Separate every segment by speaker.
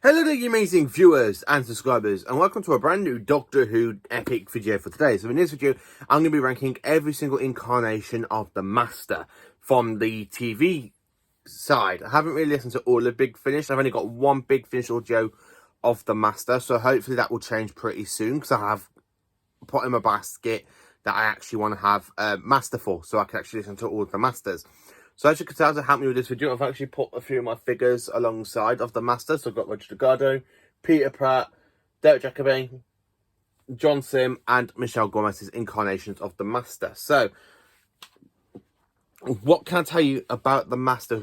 Speaker 1: Hello there, you amazing viewers and subscribers, and welcome to a brand new Doctor Who epic video for today. So in this video, I'm going to be ranking every single incarnation of the Master from the TV side. I haven't really listened to all of Big Finish. I've only got one Big Finish audio of the Master, so hopefully that will change pretty soon, because I have put in my basket that I actually want to have Master for, so I can actually listen to all of the Masters. So as you can tell, to help me with this video, I've actually put a few of my figures alongside of the Master. So I've got Roger Delgado, Peter Pratt, Derek Jacoby, John Sim, and Michelle Gomez's incarnations of the Master. So, what can I tell you about the Master?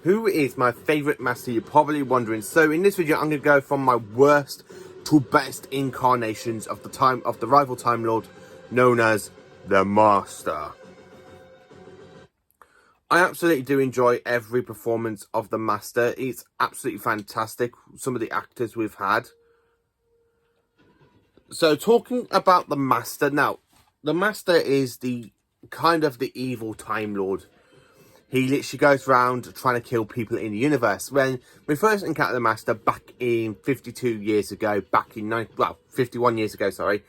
Speaker 1: Who is my favourite Master? You're probably wondering. So in this video, I'm going to go from my worst to best incarnations of the rival Time Lord, known as the Master. I absolutely do enjoy every performance of the Master. It's absolutely fantastic, some of the actors we've had. So talking about the Master, now, the Master is the kind of the evil Time Lord. He literally goes around trying to kill people in the universe. When we first encountered the Master back in 52 years ago, 51 years ago, sorry,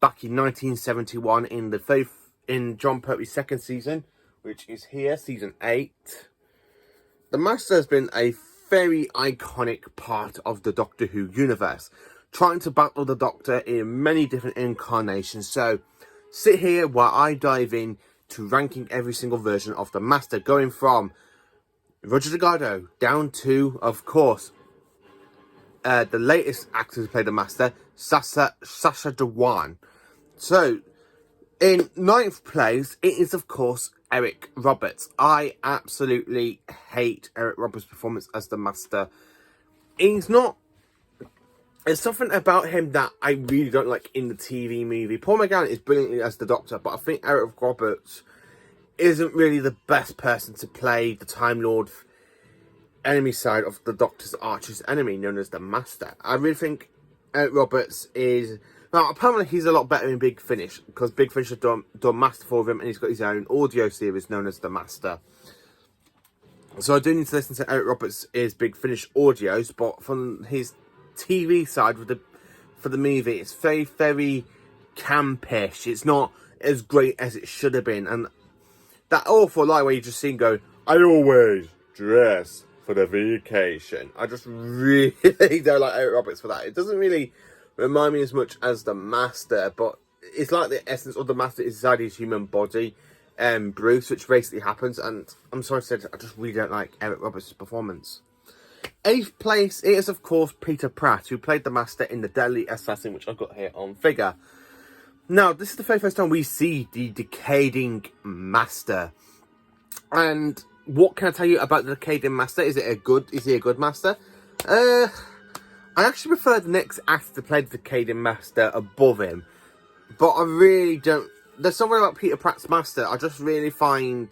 Speaker 1: back in 1971 in John Pertwee's second season, which is here, season 8. The Master has been a very iconic part of the Doctor Who universe, trying to battle the Doctor in many different incarnations. So, sit here while I dive in to ranking every single version of the Master, going from Roger Delgado down to, of course, the latest actor to play the Master, Sasha Dejuan. So, in 9th place, it is, of course, Eric Roberts. I absolutely hate Eric Roberts' performance as the Master. There's something about him that I really don't like in the TV movie. Paul McGann is brilliantly as the Doctor, but I think Eric Roberts isn't really the best person to play the Time Lord enemy side of the Doctor's arch's enemy, known as the Master. I really think Eric Roberts is... Now, apparently he's a lot better in Big Finish, because Big Finish has done Master for him, and he's got his own audio series known as The Master. So I do need to listen to Eric Roberts' Big Finish audios, but from his TV side for the movie, it's very, very campish. It's not as great as it should have been. And that awful line where you just see him go, "I always dress for the vacation." I just really don't like Eric Roberts for that. It doesn't really remind me as much as the Master, but it's like the essence of the Master is inside his human body, Bruce, which basically happens. And I'm sorry to say, I just really don't like Eric Roberts' performance. 8th place, it is, of course, Peter Pratt, who played the Master in The Deadly Assassin, which I've got here on figure. Now, this is the very first time we see the decaying Master. And what can I tell you about the decaying Master? Is he a good Master? I actually prefer the next actor to play the decaying Master above him. But I really don't... There's something about Peter Pratt's Master I just really find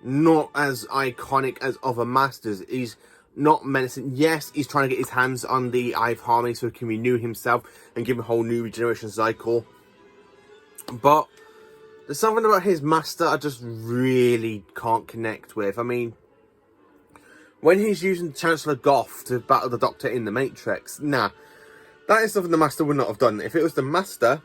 Speaker 1: not as iconic as other Masters. He's not menacing. Yes, he's trying to get his hands on the Eye of Harmony so he can renew himself and give him a whole new regeneration cycle. But there's something about his Master I just really can't connect with. I mean, when he's using Chancellor Goff to battle the Doctor in the Matrix, nah, that is something the Master would not have done. If it was the Master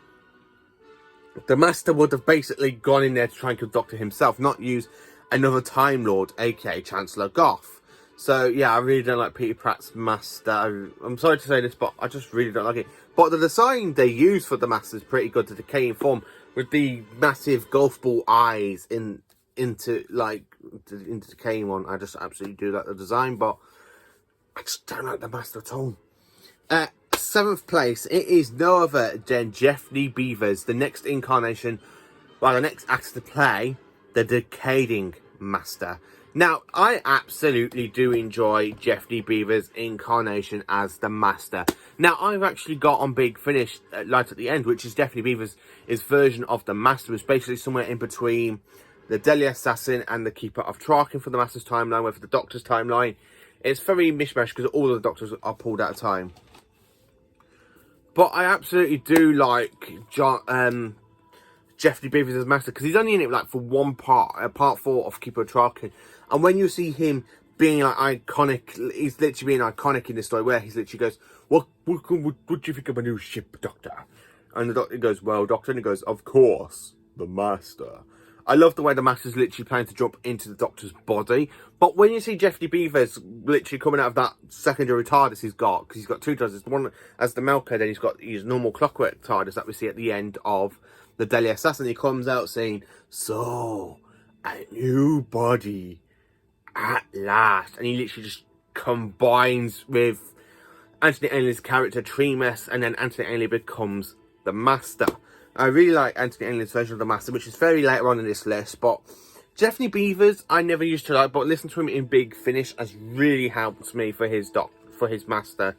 Speaker 1: would have basically gone in there to try and kill the Doctor himself, not use another Time Lord, aka Chancellor Goff. So, yeah, I really don't like Peter Pratt's Master. I'm sorry to say this, but I just really don't like it. But the design they use for the Master is pretty good, the decaying form, with the massive golf ball eyes into decaying one. I just absolutely do like the design, but I just don't like the Master at all. 7th place, it is no other than Jacoby Beavers, the next incarnation, the next actor to play the decaying Master. Now, I absolutely do enjoy Jacoby Beavers' incarnation as the Master. Now, I've actually got on Big Finish Light at the End, which is Jacoby Beavers' version of the Master. It's basically somewhere in between the Deadly Assassin and the Keeper of Traken for the Master's timeline, where for the Doctor's timeline, it's very mishmash because all of the Doctors are pulled out of time. But I absolutely do like Jacoby Beavers as Master, because he's only in it like for one part, part 4 of Keeper of Traken. And when you see him being like iconic. He's literally being iconic in this story where he literally goes, what do you think of my new ship, Doctor? And the Doctor goes, well, Doctor, and he goes, of course, the Master. I love the way the Master's literally planning to jump into the Doctor's body. But when you see Jeffrey Beavers literally coming out of that secondary TARDIS he's got, because he's got two TARDIS, the one as the Melker, then he's got his normal clockwork TARDIS that we see at the end of the Deadly Assassin. He comes out saying, so, a new body, at last. And he literally just combines with Anthony Ainley's character, Tremas, and then Anthony Ainley becomes the Master. I really like Anthony Ainley's version of the Master, which is very later on in this list, but Jeffrey Beavers I never used to like, but listening to him in Big Finish has really helped me for his Master.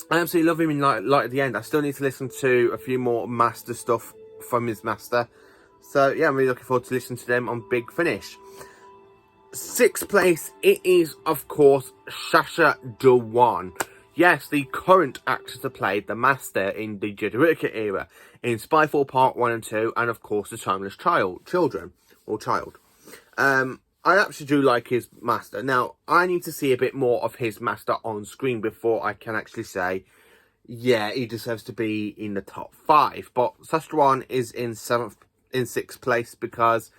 Speaker 1: I absolutely love him in Light at the End. I still need to listen to a few more Master stuff from his Master. So yeah, I'm really looking forward to listening to them on Big Finish. 6th place, it is, of course, Sasha Dejuan. Yes, the current actor to play the Master in the Jedi era, in Spyfall Part 1 and 2, and of course the Timeless Child. I actually do like his Master. Now, I need to see a bit more of his Master on screen before I can actually say, yeah, he deserves to be in the top 5. But Sasha Dejuan is in 6th place because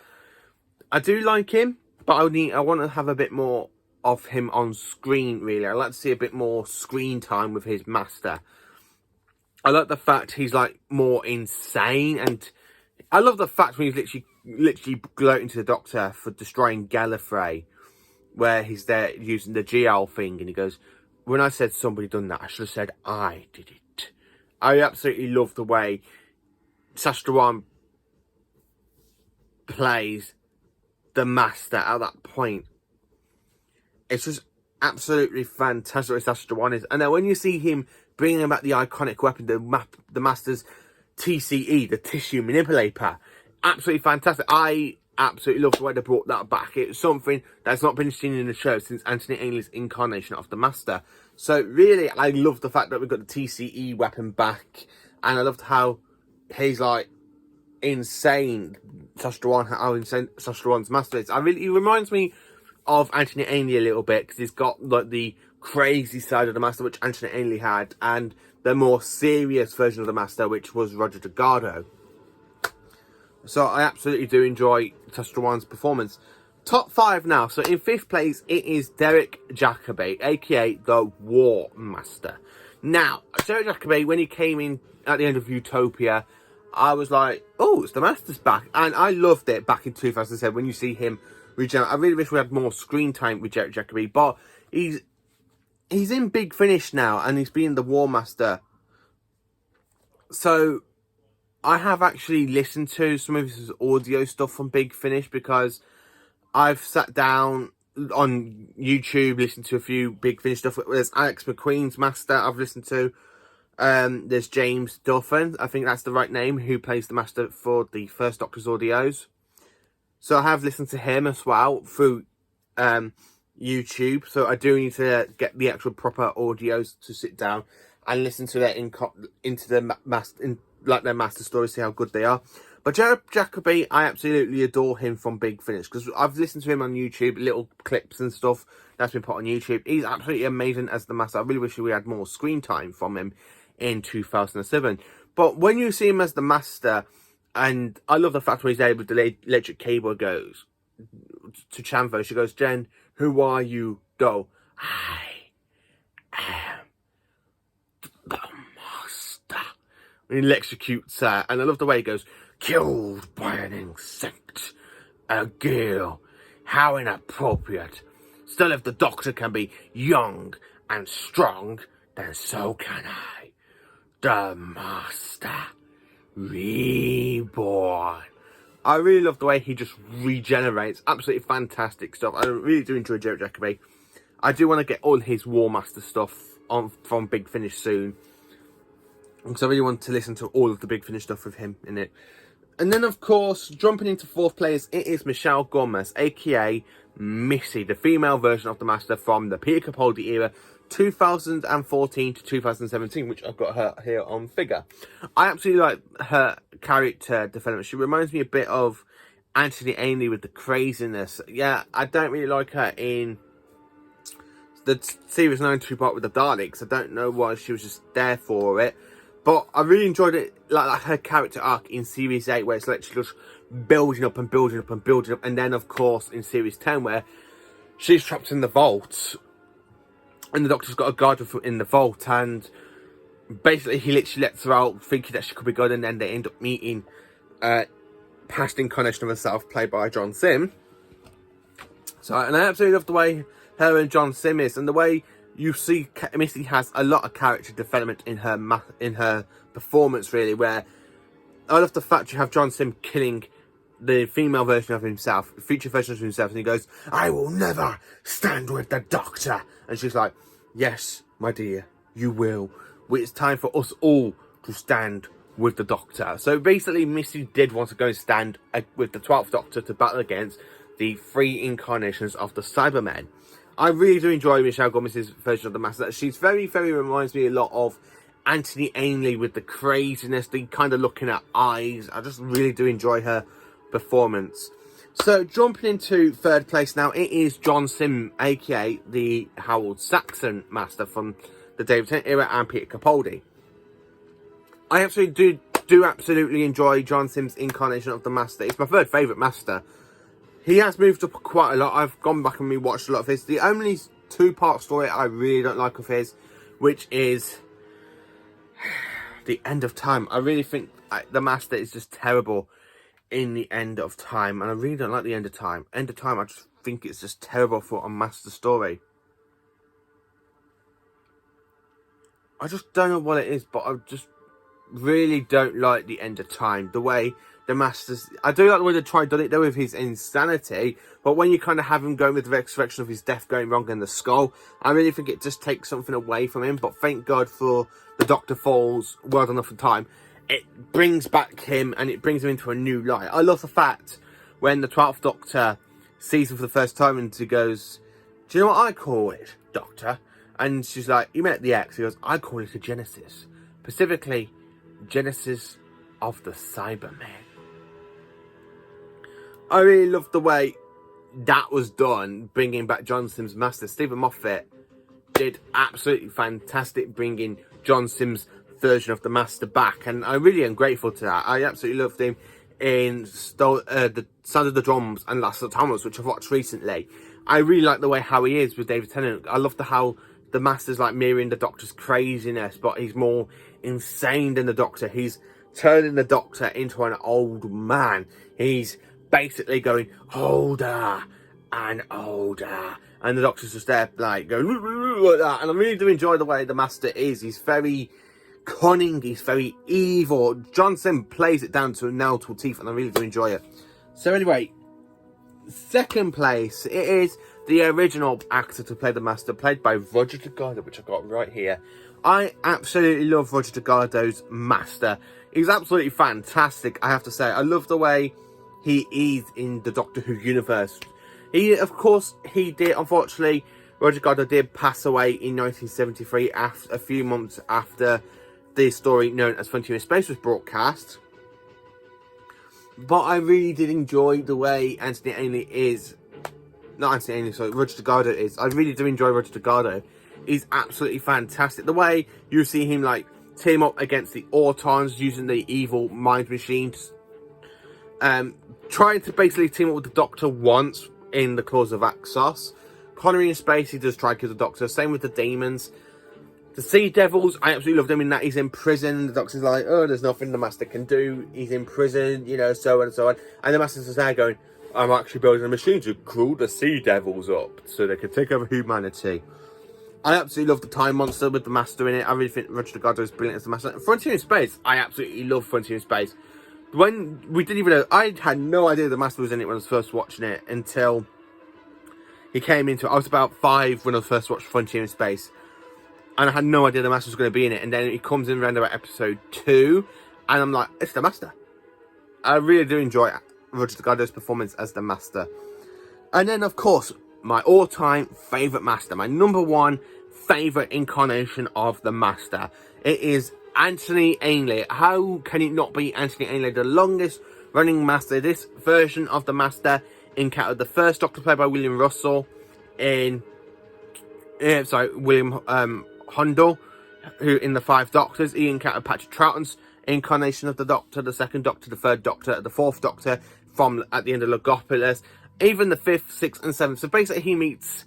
Speaker 1: I do like him, but I want to have a bit more of him on screen, really. I'd like to see a bit more screen time with his Master. I like the fact he's like more insane, and I love the fact when he's literally gloating to the Doctor for destroying Gallifrey, where he's there using the GL thing, and he goes, when I said somebody done that, I should have said I did it. I absolutely love the way Sasha Dejuan plays the Master at that point. It's just absolutely fantastic what Sasha Dejuan is. And then when you see him bringing back the iconic weapon, the Master's TCE, the tissue manipulator, absolutely fantastic. I absolutely love the way they brought that back. It's something that's not been seen in the show since Anthony Ainley's incarnation of the Master. So really, I love the fact that we've got the TCE weapon back. And I loved how he's like insane, Sasha Dejuan, how insane Sasha Dejuan's Master is. He reminds me of Anthony Ainley a little bit, because he's got like the crazy side of the Master which Anthony Ainley had, and the more serious version of the Master which was Roger Delgado. So I absolutely do enjoy Sasha Dejuan's performance. Top 5 now. So in 5th place, it is Derek Jacoby, aka the War Master. Now, Derek Jacoby, when he came in at the end of Utopia, I was like, oh, it's the Master's back. And I loved it back in 2007 when you see him regenerate. I really wish we had more screen time with Derek Jacoby, but he's in Big Finish now, and he's been the War Master. So I have actually listened to some of his audio stuff from Big Finish, because I've sat down on YouTube, listened to a few Big Finish stuff. There's Alex McQueen's Master I've listened to. There's James Duffin, I think that's the right name, who plays the Master for the first Doctor's audios. So I have listened to him as well through YouTube. So I do need to get the actual proper audios to sit down and listen to their their Master stories, see how good they are. But Jacoby, I absolutely adore him from Big Finish, because I've listened to him on YouTube, little clips and stuff that's been put on YouTube. He's absolutely amazing as the Master. I really wish we had more screen time from him in 2007. But when you see him as the Master, and I love the fact where he's able to, the electric cable goes to Chanvo. She goes, Jen, who are you? Go, I am the Master. And he electrocutes her. And I love the way he goes, killed by an insect, a girl. How inappropriate. Still, if the Doctor can be young and strong, then so can I. The Master Reborn. I really love the way he just regenerates. Absolutely fantastic stuff. I really do enjoy Derek Jacoby. I do want to get all his War Master stuff from Big Finish soon, because I really want to listen to all of the Big Finish stuff with him in it. And then, of course, jumping into 4th place, it is Michelle Gomez, aka Missy, the female version of the Master from the Peter Capaldi era, 2014 to 2017, which I've got her here on figure. I absolutely like her character development. She reminds me a bit of Anthony Ainley with the craziness. Yeah, I don't really like her in the series 9 two-part with the Daleks. I don't know why she was just there for it. But I really enjoyed it, like her character arc in Series 8, where it's literally just building up and building up and building up. And then, of course, in Series 10, where she's trapped in the vault. And the Doctor's got a guard in the vault. And basically, he literally lets her out, thinking that she could be good. And then they end up meeting past incarnation of herself, played by John Sim. So, and I absolutely love the way her and John Sim is. And the way you see Missy has a lot of character development in her performance, really, where I love the fact you have John Sim killing the female version of himself, future version of himself, and he goes, "I will never stand with the Doctor." And she's like, "Yes, my dear, you will. It's time for us all to stand with the Doctor." So basically, Missy did want to go and stand with the 12th Doctor to battle against the 3 incarnations of the Cybermen. I really do enjoy Michelle Gomez's version of the Master. She's very, very reminds me a lot of Anthony Ainley with the craziness, the kind of looking at eyes. I just really do enjoy her performance. So jumping into 3rd place now, it is John Sim, aka the Harold Saxon Master from the David Tennant era, and Peter Capaldi. I absolutely do absolutely enjoy John Sim's incarnation of the Master. It's my 3rd favourite Master. He has moved up quite a lot. I've gone back and rewatched a lot of his. The only 2-part story I really don't like of his, which is The End of Time. I really think the Master is just terrible in The End of Time, and I really don't like The End of Time. End of Time, I just think it's just terrible for a Master story. I just don't know what it is, but I just really don't like The End of Time. The way the Masters, I do like the way they tried done it though with his insanity, but when you kind of have him going with the resurrection of his death going wrong in the skull, I really think it just takes something away from him. But thank God for the Doctor Falls World Enough of Time. It brings back him, and it brings him into a new light. I love the fact when the 12th Doctor sees him for the first time and he goes, "Do you know what I call it, Doctor?" And she's like, "You met the X." He goes, "I call it a Genesis. Specifically, Genesis of the Cybermen." I really love the way that was done, bringing back John Sim's Master. Stephen Moffat did absolutely fantastic bringing John Sim's version of the Master back, and I really am grateful to that. I absolutely loved him in the Sound of the Drums and Last of the Thomas, which I've watched recently. I really like the way how he is with David Tennant. I love how the Master's like mirroring the Doctor's craziness, but he's more insane than the Doctor. He's turning the Doctor into an old man. He's basically going older and older, and the Doctor's just there like going like that. And I really do enjoy the way the Master is. He's very cunning, he's very evil. John Sim plays it down to a nail to a teeth, and I really do enjoy it. So anyway, 2nd place, it is the original actor to play the Master, played by Roger Delgado, which I've got right here. I absolutely love Roger Delgado's Master. He's absolutely fantastic, I have to say. I love the way he is in the Doctor Who universe. He did, unfortunately, Roger Delgado did pass away in 1973, a few months after the story known as Frontier in Space was broadcast. But I really did enjoy the way Anthony Ainley is. Not Anthony Ainley, sorry, Roger Delgado is. I really do enjoy Roger Delgado. He's absolutely fantastic. The way you see him like team up against the Autons using the evil mind machines. Trying to basically team up with the Doctor once in the Claws of Axos. Connery in Space, he does try to kill the Doctor. Same with the Demons. The Sea Devils, I absolutely love them in that he's in prison. The Doctor's like, "Oh, there's nothing the Master can do. He's in prison, you know, so on and so on." And the Master's just there going, "I'm actually building a machine to crew the Sea Devils up so they can take over humanity." I absolutely love the Time Monster with the Master in it. I really think Roger Delgado is brilliant as the Master. Frontier in Space, I absolutely love Frontier in Space. When we didn't even know, I had no idea the Master was in it when I was first watching it until he came into it. I was about 5 when I first watched Frontier in Space, and I had no idea the Master was going to be in it. And then he comes in around about episode 2, and I'm like, it's the Master. I really do enjoy Roger Delgado's performance as the Master. And then, of course, my all-time favourite Master, my number 1 favourite incarnation of the Master. It is Anthony Ainley. How can it not be Anthony Ainley, the longest running Master? This version of the Master encountered the first Doctor played by William Russell in William Hundle, who in the Five Doctors, he encountered Patrick Troughton's incarnation of the Doctor, the Second Doctor, the Third Doctor, the Fourth Doctor, from at the end of Logopolis, even the Fifth, Sixth, and Seventh. So basically, he meets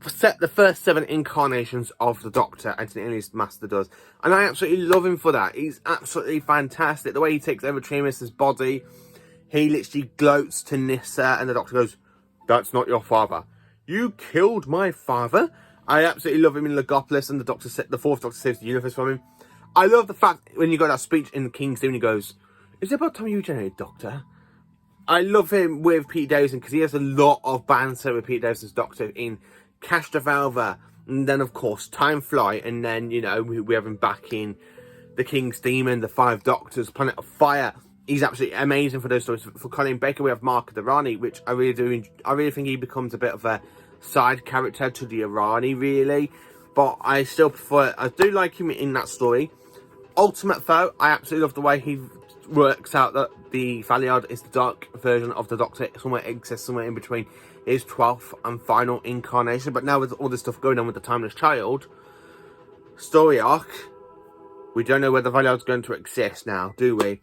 Speaker 1: the first 7 incarnations of the Doctor, Anthony Ainley's Master does, and I absolutely love him for that. He's absolutely fantastic. The way he takes over Tremas's body, he literally gloats to Nyssa, and the Doctor goes, "That's not your father. You killed my father." I absolutely love him in Logopolis, and the Fourth Doctor saves the universe from him. I love the fact when you got that speech in King's Doom, he goes, "Is it about time you regenerate, Doctor?" I love him with Pete Davidson because he has a lot of banter with Pete Davidson's Doctor in Castrovalva, and then of course Time Flight, and then we have him back in the King's Demon, the Five Doctors, Planet of Fire. He's absolutely amazing for those stories. For Colin Baker, we have Mark the Rani, which I really do. I really think he becomes a bit of a side character to the Irani, really. But I still prefer. I do like him in that story. Ultimate Foe, I absolutely love the way he works out that the Valiard is the dark version of the Doctor. Somewhere exists somewhere in between his 12th and final incarnation. But now with all this stuff going on with the Timeless Child story arc, we don't know where the Valiard's going to exist now, do we?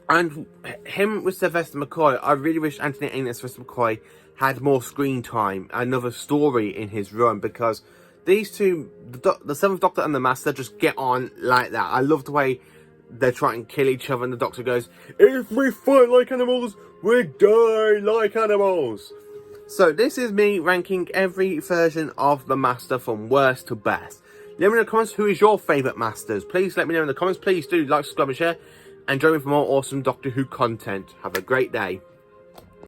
Speaker 1: And him with Sylvester McCoy, I really wish Anthony Ainley and Sylvester McCoy had more screen time, another story in his run, because these two, the Seventh Doctor and the Master, just get on like that. I love the way they're trying to kill each other, and the Doctor goes, "If we fight like animals, we die like animals." So this is me ranking every version of the Master from worst to best. Let me know in the comments who is your favourite Masters. Please let me know in the comments. Please do like, subscribe and share. And join me for more awesome Doctor Who content. Have a great day.